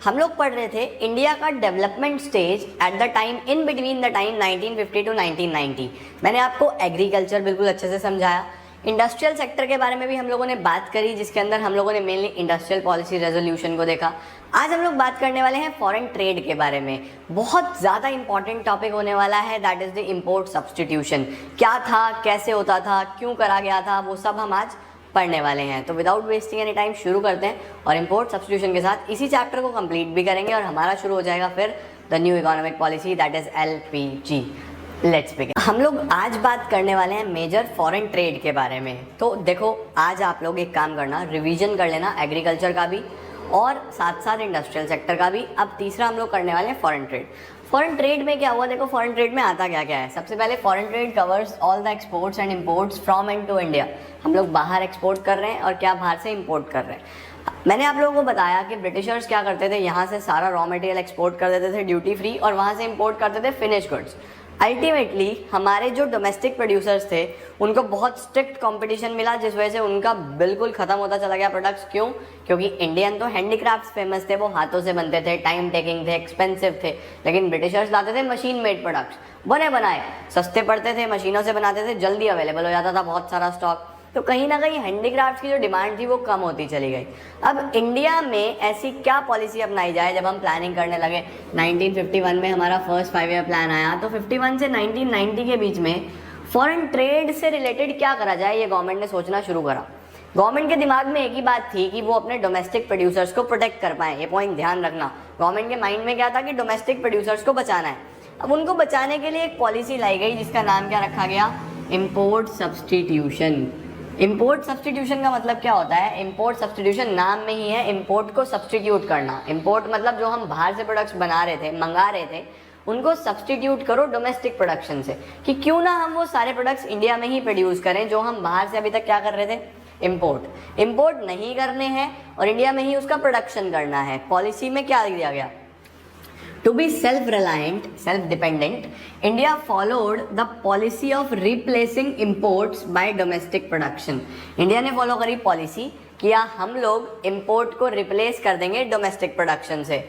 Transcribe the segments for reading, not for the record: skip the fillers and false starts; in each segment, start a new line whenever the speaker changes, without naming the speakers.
हम लोग पढ़ रहे थे इंडिया का development stage at the time in between the time 1950 to 1990। मैंने आपको एग्रीकल्चर बिल्कुल अच्छे से समझाया, इंडस्ट्रियल सेक्टर के बारे में भी हम लोगों ने बात करी, जिसके अंदर हम लोगों ने मेनली इंडस्ट्रियल पॉलिसी रेजोल्यूशन को देखा। आज हम लोग बात करने वाले हैं फॉरेन ट्रेड के बारे में। बहुत ज़्यादा इंपॉर्टेंट टॉपिक होने वाला है, that is the import substitution. क्या था, कैसे होता था, क्यों करा गया था, वो सब हम आज पढ़ने वाले हैं। तो विदाउट वेस्टिंग एनी टाइम शुरू करते हैं और इम्पोर्ट सब्सटीट्यूशन के साथ इसी चैप्टर को कंप्लीट भी करेंगे और हमारा शुरू हो जाएगा फिर the new economic policy, that is LPG। Let's begin. हम लोग आज बात करने वाले हैं मेजर फॉरेन ट्रेड के बारे में। तो देखो, आज आप लोग एक काम करना, रिवीजन कर लेना एग्रीकल्चर का भी और साथ साथ इंडस्ट्रियल सेक्टर का भी। अब तीसरा हम लोग करने वाले हैं फॉरेन ट्रेड। फॉरेन ट्रेड में क्या हुआ, देखो फॉरेन ट्रेड में आता क्या क्या है। सबसे पहले foreign trade covers all the exports and imports from and to India. हम लोग बाहर एक्सपोर्ट कर रहे हैं और क्या बाहर से इंपोर्ट कर रहे हैं। मैंने आप लोगों को बताया कि ब्रिटिशर्स क्या करते थे, यहाँ से सारा रॉ मटेरियल एक्सपोर्ट कर देते थे ड्यूटी फ्री और वहाँ से इंपोर्ट करते थे फिनिश गुड्स। अल्टीमेटली हमारे जो डोमेस्टिक प्रोड्यूसर्स थे उनको बहुत स्ट्रिक्ट कंपटीशन मिला, जिस वजह से उनका बिल्कुल खत्म होता चला गया प्रोडक्ट्स। क्यों? क्योंकि इंडियन तो हैंडीक्राफ्ट्स फेमस थे, वो हाथों से बनते थे, टाइम टेकिंग थे, एक्सपेंसिव थे। लेकिन ब्रिटिशर्स लाते थे मशीन मेड प्रोडक्ट्स, बने बनाए, सस्ते पड़ते थे, मशीनों से बनाते थे, जल्दी अवेलेबल हो जाता था बहुत सारा स्टॉक। तो कहीं ना कहीं हैंडीक्राफ्ट्स की जो डिमांड थी वो कम होती चली गई। अब इंडिया में ऐसी क्या पॉलिसी अपनाई जाए, जब हम प्लानिंग करने लगे 1951 में हमारा फर्स्ट 5 ईयर प्लान आया, तो 51 से 1990 के बीच में फॉरेन ट्रेड से रिलेटेड क्या करा जाए, ये गवर्नमेंट ने सोचना शुरू करा। गवर्नमेंट के दिमाग में एक ही बात थी कि वो अपने डोमेस्टिक प्रोड्यूसर्स को प्रोटेक्ट कर पाएँ। ये पॉइंट ध्यान रखना, गवर्नमेंट के माइंड में क्या था कि डोमेस्टिक प्रोड्यूसर्स को बचाना है। अब उनको बचाने के लिए एक पॉलिसी लाई गई जिसका नाम क्या रखा गया, इम्पोर्ट सब्सटीट्यूशन। इम्पोर्ट सब्सटीट्यूशन का मतलब क्या होता है? इम्पोर्ट सब्सटीट्यूशन नाम में ही है, इम्पोर्ट को सब्सटीट्यूट करना। इम्पोर्ट मतलब जो हम बाहर से प्रोडक्ट्स बना रहे थे, मंगा रहे थे, उनको सब्सटीट्यूट करो डोमेस्टिक प्रोडक्शन से, कि क्यों ना हम वो सारे प्रोडक्ट्स इंडिया में ही प्रोड्यूस करें जो हम बाहर से अभी तक क्या कर रहे थे, इम्पोर्ट नहीं करने हैं और इंडिया में ही उसका प्रोडक्शन करना है। पॉलिसी में क्या दिया गया, To be self-reliant, self-dependent, India followed the policy of replacing imports by domestic production. India ने फॉलो करी पॉलिसी कि हम लोग इम्पोर्ट को रिप्लेस कर देंगे डोमेस्टिक प्रोडक्शन से।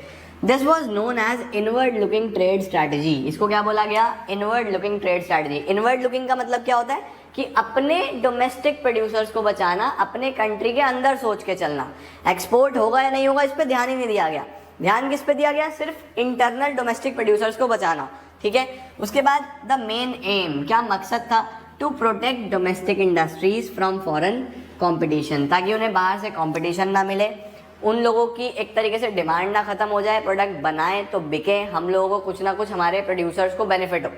This was known as inward looking trade strategy. इसको क्या बोला गया, inward looking trade strategy. Inward looking का मतलब क्या होता है कि अपने डोमेस्टिक प्रोड्यूसर्स को बचाना, अपने कंट्री के अंदर सोच के चलना। एक्सपोर्ट होगा या नहीं होगा इस पर ध्यान ही नहीं दिया गया। ध्यान किस पे दिया गया, सिर्फ इंटरनल डोमेस्टिक प्रोड्यूसर्स को बचाना। ठीक है, उसके बाद द मेन एम, क्या मकसद था, to protect domestic industries from foreign competition, ताकि उन्हें बाहर से कंपटीशन ना मिले, उन लोगों की एक तरीके से डिमांड ना खत्म हो जाए, प्रोडक्ट बनाए तो बिके, हम लोगों को कुछ ना कुछ हमारे प्रोड्यूसर्स को बेनिफिट हो।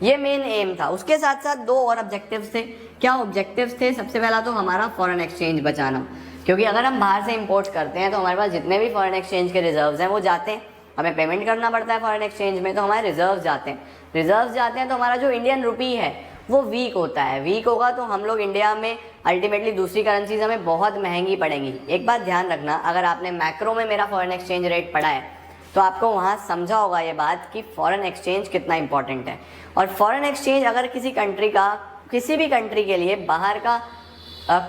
ये मेन एम था। उसके साथ साथ दो और ऑब्जेक्टिव्स थे। क्या ऑब्जेक्टिव्स थे? सबसे पहला तो हमारा फॉरेन एक्सचेंज बचाना, क्योंकि अगर हम बाहर से इंपोर्ट करते हैं तो हमारे पास जितने भी फॉरेन एक्सचेंज के रिजर्व्स हैं वो जाते हैं, हमें पेमेंट करना पड़ता है फॉरेन एक्सचेंज में, तो हमारे रिजर्व्स जाते हैं। तो हमारा जो इंडियन रुपी है वो वीक होता है। वीक होगा तो हम लोग इंडिया में अल्टीमेटली दूसरी करेंसीज हमें बहुत महंगी पड़ेंगी। एक बात ध्यान रखना, अगर आपने मैक्रो में मेरा फॉरेन एक्सचेंज रेट पढ़ा है तो आपको वहाँ समझा होगा ये बात कि फॉरेन एक्सचेंज कितना इंपॉर्टेंट है। और फॉरेन एक्सचेंज अगर किसी कंट्री का, किसी भी कंट्री के लिए बाहर का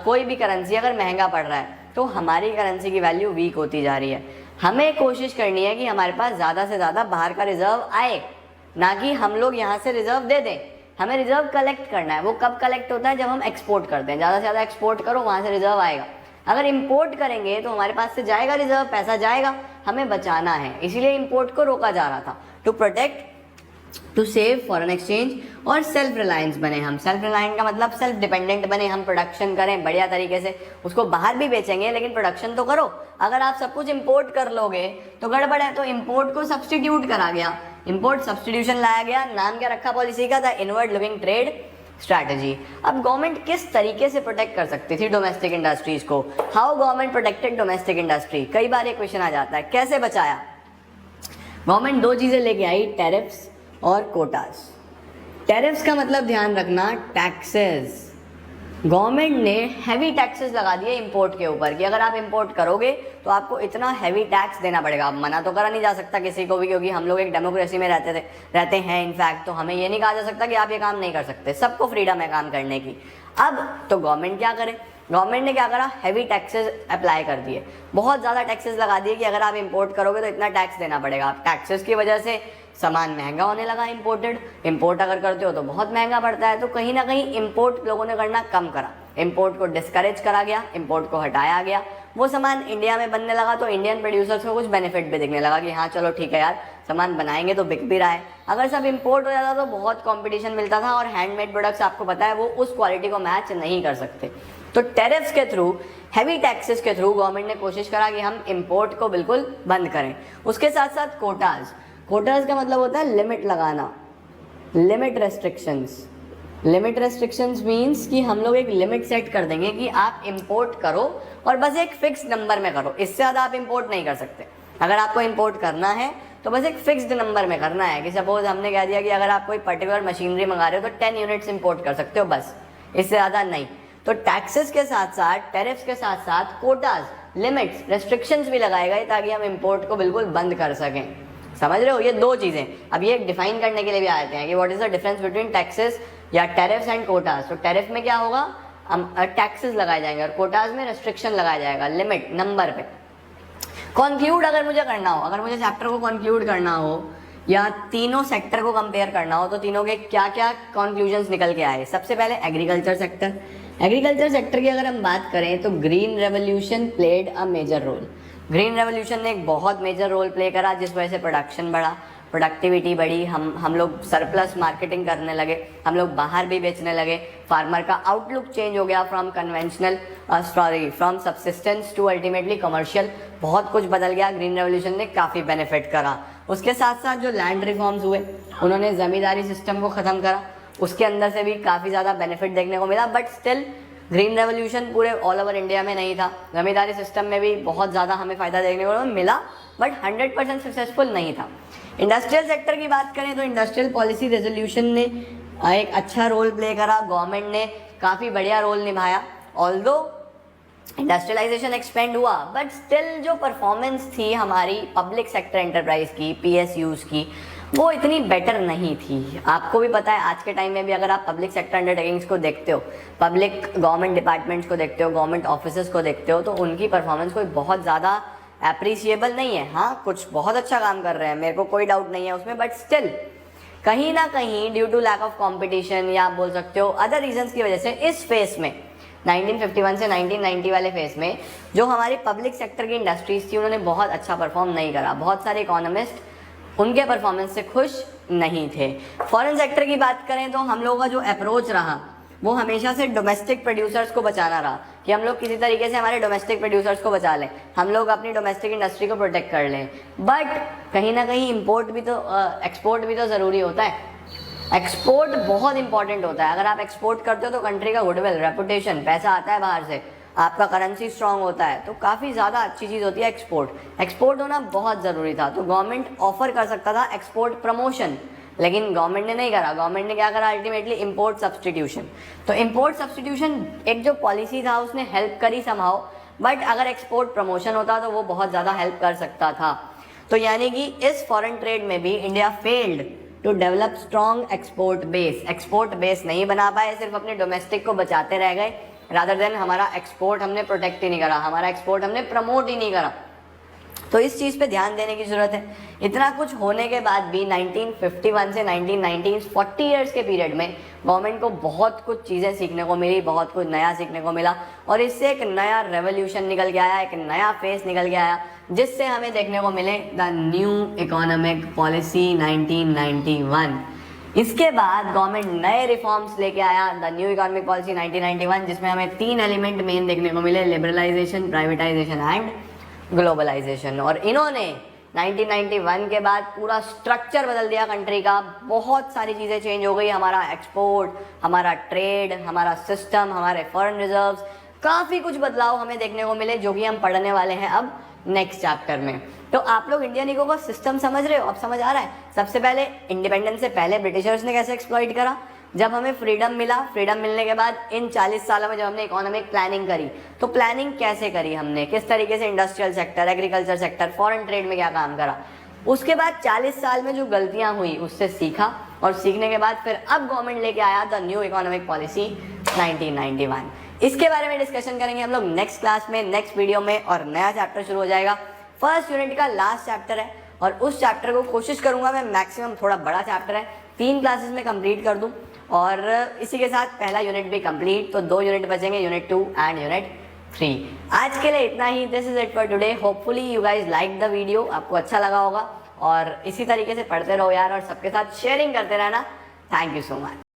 कोई भी करेंसी अगर महंगा पड़ रहा है तो हमारी करेंसी की वैल्यू वीक होती जा रही है। हमें कोशिश करनी है कि हमारे पास ज़्यादा से ज़्यादा बाहर का रिजर्व आए, ना कि हम लोग यहाँ से रिजर्व दे दें। हमें रिजर्व कलेक्ट करना है। वो कब कलेक्ट होता है, जब हम एक्सपोर्ट करते हैं। ज़्यादा से ज़्यादा एक्सपोर्ट करो, वहाँ से रिजर्व आएगा। अगर इंपोर्ट करेंगे तो हमारे पास से जाएगा रिजर्व, पैसा जाएगा, हमें बचाना है। इसीलिए इंपोर्ट को रोका जा रहा था, to protect, to save foreign exchange और सेल्फ रिलायंस बने हम। सेल्फ रिलायंट का मतलब सेल्फ डिपेंडेंट बने, हम प्रोडक्शन करें बढ़िया तरीके से, उसको बाहर भी बेचेंगे लेकिन प्रोडक्शन तो करो। अगर आप सब कुछ इंपोर्ट कर लोगे तो गड़बड़ है। तो इंपोर्ट को सब्सटीट्यूट करा गया, इम्पोर्ट सब्सटीट्यूशन लाया गया। नाम क्या रखा पॉलिसी का, the inward looking trade strategy. अब गवर्नमेंट किस तरीके से प्रोटेक्ट कर सकती थी डोमेस्टिक इंडस्ट्रीज को? How government protected domestic industry? कई बार ये क्वेश्चन आ जाता है, कैसे बचाया? गवर्नमेंट दो चीज़ें लेके आई, टैरिफ्स और कोटास। टैरिफ्स का मतलब ध्यान रखना, टैक्सेस। गवर्नमेंट ने हैवी टैक्सेस लगा दिए इंपोर्ट के ऊपर कि अगर आप इंपोर्ट करोगे तो आपको इतना हैवी टैक्स देना पड़ेगा। अब मना तो करा नहीं जा सकता किसी को भी, क्योंकि हम लोग एक डेमोक्रेसी में रहते हैं इनफैक्ट, तो हमें ये नहीं कहा जा सकता कि आप ये काम नहीं कर सकते। सबको फ्रीडम है काम करने की। अब तो गवर्नमेंट क्या करे, गवर्नमेंट ने क्या करा, हैवी टैक्सेस अप्लाई कर दिए, बहुत ज़्यादा टैक्सेस लगा दिए कि अगर आप इंपोर्ट करोगे तो इतना टैक्स देना पड़ेगा। टैक्सेस की वजह से सामान महंगा होने लगा, इंपोर्ट अगर करते हो तो बहुत महंगा पड़ता है। तो कहीं ना कहीं इंपोर्ट लोगों ने करना कम करा, इंपोर्ट को डिस्करेज करा गया, इंपोर्ट को हटाया गया, वो सामान इंडिया में बनने लगा। तो इंडियन प्रोड्यूसर्स को कुछ बेनिफिट भी दिखने लगा कि हाँ चलो ठीक है यार, सामान बनाएंगे तो बिक भी रहा है। अगर सब इंपोर्ट हो जाता तो बहुत कंपटीशन मिलता था और हैंडमेड प्रोडक्ट्स आपको पता है वो उस क्वालिटी को मैच नहीं कर सकते। तो टैरिफ्स के थ्रू, हैवी टैक्सेस के थ्रू गवर्नमेंट ने कोशिश करा कि हम इंपोर्ट को बिल्कुल बंद करें। उसके साथ साथ कोटाज का मतलब होता है लिमिट लगाना, लिमिट रेस्ट्रिक्शंस मीन्स कि हम लोग एक लिमिट सेट कर देंगे कि आप इंपोर्ट करो और बस एक फिक्स नंबर में करो, इससे ज़्यादा आप इंपोर्ट नहीं कर सकते। अगर आपको इंपोर्ट करना है तो बस एक फिक्स्ड नंबर में करना है कि सपोज हमने कह दिया कि अगर आप कोई पर्टिकुलर मशीनरी मंगा रहे हो तो 10 यूनिट्स इंपोर्ट कर सकते हो, बस इससे ज़्यादा नहीं। तो टैक्सेस के साथ साथ, टैरिफ्स के साथ साथ कोटाज, लिमिट्स, रेस्ट्रिक्शंस भी लगाए गए ताकि हम इंपोर्ट को बिल्कुल बंद कर सकें। समझ रहे हो, ये दो चीज़ें। अब ये डिफाइन करने के लिए भी आते हैं कि what is the difference between taxes या टैरिफ्स एंड कोटाज। तो टैरिफ में क्या होगा, टैक्सेस लगाए जाएंगे और कोटाज में रेस्ट्रिक्शन लगाया जाएगा, लिमिट, नंबर पे। कॉन्क्लूड अगर मुझे करना हो, अगर मुझे चैप्टर को कॉन्क्लूड करना हो या तीनों सेक्टर को कंपेयर करना हो तो तीनों के क्या क्या कॉन्क्लूजन्स निकल के आए। सबसे पहले एग्रीकल्चर सेक्टर की अगर हम बात करें तो green revolution played a major role. Green revolution ने एक बहुत मेजर रोल प्ले करा जिस वजह से प्रोडक्शन बढ़ा, प्रोडक्टिविटी बढ़ी, हम लोग सरप्लस मार्केटिंग करने लगे, हम लोग बाहर भी बेचने लगे, फार्मर का आउटलुक चेंज हो गया from subsistence to ultimately commercial, बहुत कुछ बदल गया। ग्रीन रेवोल्यूशन ने काफ़ी बेनिफिट करा। उसके साथ साथ जो लैंड रिफॉर्म्स हुए, उन्होंने ज़मींदारी सिस्टम को ख़त्म करा, उसके अंदर से भी काफ़ी ज़्यादा बेनिफिट देखने को मिला। बट स्टिल ग्रीन रेवोल्यूशन पूरे ऑल ओवर इंडिया में नहीं था, जमींदारी सिस्टम में भी बहुत ज़्यादा हमें फ़ायदा देखने को मिला बट 100% सक्सेसफुल नहीं था। इंडस्ट्रियल सेक्टर की बात करें तो इंडस्ट्रियल पॉलिसी रेजोल्यूशन ने एक अच्छा रोल प्ले करा, गवर्नमेंट ने काफ़ी बढ़िया रोल निभाया। ऑल्दो इंडस्ट्रियलाइजेशन एक्सपेंड हुआ बट स्टिल जो परफॉर्मेंस थी हमारी पब्लिक सेक्टर एंटरप्राइज की, PSUs की, वो इतनी बेटर नहीं थी। आपको भी पता है आज के टाइम में भी अगर आप पब्लिक सेक्टर अंडरटेकिंग्स को देखते हो, पब्लिक गवर्नमेंट डिपार्टमेंट्स को देखते हो, गवर्नमेंट ऑफिसेस को देखते हो तो उनकी परफॉर्मेंस कोई बहुत ज़्यादा अप्रिशिएबल नहीं है। हाँ, कुछ बहुत अच्छा काम कर रहे हैं, मेरे को कोई डाउट नहीं है उसमें, बट स्टिल कहीं ना कहीं due to lack of competition या आप बोल सकते हो अदर रीजंस की वजह से इस फेस में 1951 से 1990 वाले फेस में जो हमारी पब्लिक सेक्टर की इंडस्ट्रीज थी उन्होंने बहुत अच्छा परफॉर्म नहीं करा। बहुत सारे इकोनॉमिस्ट उनके परफॉर्मेंस से खुश नहीं थे। फॉरेन सेक्टर की बात करें तो हम लोगों का जो अप्रोच रहा वो हमेशा से डोमेस्टिक प्रोड्यूसर्स को बचाना रहा कि हम लोग किसी तरीके से हमारे डोमेस्टिक प्रोड्यूसर्स को बचा लें, हम लोग अपनी डोमेस्टिक इंडस्ट्री को प्रोटेक्ट कर लें। बट कहीं ना कहीं एक्सपोर्ट भी तो ज़रूरी होता है। एक्सपोर्ट बहुत इंपॉर्टेंट होता है। अगर आप एक्सपोर्ट करते हो तो कंट्री का गुडविल, रेपुटेशन, पैसा आता है बाहर से, आपका करेंसी स्ट्रांग होता है, तो काफ़ी ज़्यादा अच्छी चीज़ होती है एक्सपोर्ट होना बहुत ज़रूरी था। तो गवर्नमेंट ऑफर कर सकता था एक्सपोर्ट प्रमोशन, लेकिन गवर्नमेंट ने नहीं करा। गवर्नमेंट ने क्या करा, अल्टीमेटली इंपोर्ट सब्सटीट्यूशन। तो इंपोर्ट सब्सटीट्यूशन एक जो पॉलिसी था उसने हेल्प करी समहाउ, बट अगर एक्सपोर्ट प्रमोशन होता तो वो बहुत ज़्यादा हेल्प कर सकता था। तो यानी कि इस फॉरेन ट्रेड में भी India failed to develop strong export base नहीं बना पाए, सिर्फ अपने डोमेस्टिक को बचाते रह गए रादर देन हमारा एक्सपोर्ट हमने प्रोटेक्ट ही नहीं करा, हमारा एक्सपोर्ट हमने प्रमोट ही नहीं करा। तो इस चीज़ पे ध्यान देने की ज़रूरत है। इतना कुछ होने के बाद भी 1951 से 1990 40 ईयर्स के पीरियड में गवर्नमेंट को बहुत कुछ चीज़ें सीखने को मिली, बहुत कुछ नया सीखने को मिला और इससे एक नया रेवोल्यूशन निकल के आया, एक नया फेस निकल के आया जिससे हमें देखने को मिले द न्यू इकोनॉमिक पॉलिसी 1991। इसके बाद गवर्नमेंट नए रिफॉर्म्स लेके आया, द न्यू इकोनॉमिक पॉलिसी 1991, जिसमें हमें 3 एलिमेंट मेन देखने को मिले, लिबरलाइजेशन, प्राइवेटाइजेशन एंड ग्लोबलाइजेशन। और इन्होंने 1991 के बाद पूरा स्ट्रक्चर बदल दिया कंट्री का। बहुत सारी चीज़ें चेंज हो गई, हमारा एक्सपोर्ट, हमारा ट्रेड, हमारा सिस्टम, हमारे फॉरेन रिजर्व्स, काफ़ी कुछ बदलाव हमें देखने को मिले जो कि हम पढ़ने वाले हैं अब नेक्स्ट चैप्टर में। तो आप लोग इंडियन इको का सिस्टम समझ रहे हो, अब समझ आ रहा है। सबसे पहले इंडिपेंडेंस से पहले ब्रिटिशर्स ने कैसे एक्सप्लॉइट करा, जब हमें फ्रीडम मिला, फ्रीडम मिलने के बाद इन 40 सालों में जब हमने इकोनॉमिक प्लानिंग करी तो प्लानिंग कैसे करी हमने, किस तरीके से industrial sector, agriculture sector, foreign trade में क्या काम करा। उसके बाद 40 साल में जो गलतियां हुई उससे सीखा और सीखने के बाद फिर अब गवर्नमेंट लेके आया द न्यू इकोनॉमिक पॉलिसी 1991। इसके बारे में डिस्कशन करेंगे हम लोग नेक्स्ट क्लास में, नेक्स्ट वीडियो में, और नया चैप्टर शुरू हो जाएगा। फर्स्ट यूनिट का लास्ट चैप्टर है और उस चैप्टर को कोशिश करूंगा मैं मैक्सिमम, थोड़ा बड़ा चैप्टर है, 3 क्लासेस में कंप्लीट कर दूं और इसी के साथ पहला यूनिट भी कंप्लीट, तो 2 यूनिट बचेंगे, यूनिट 2 एंड यूनिट 3। आज के लिए इतना ही। This is it for today. Hopefully you guys like the video, आपको अच्छा लगा होगा और इसी तरीके से पढ़ते रहो यार और सबके साथ शेयरिंग करते रहना। Thank you so much.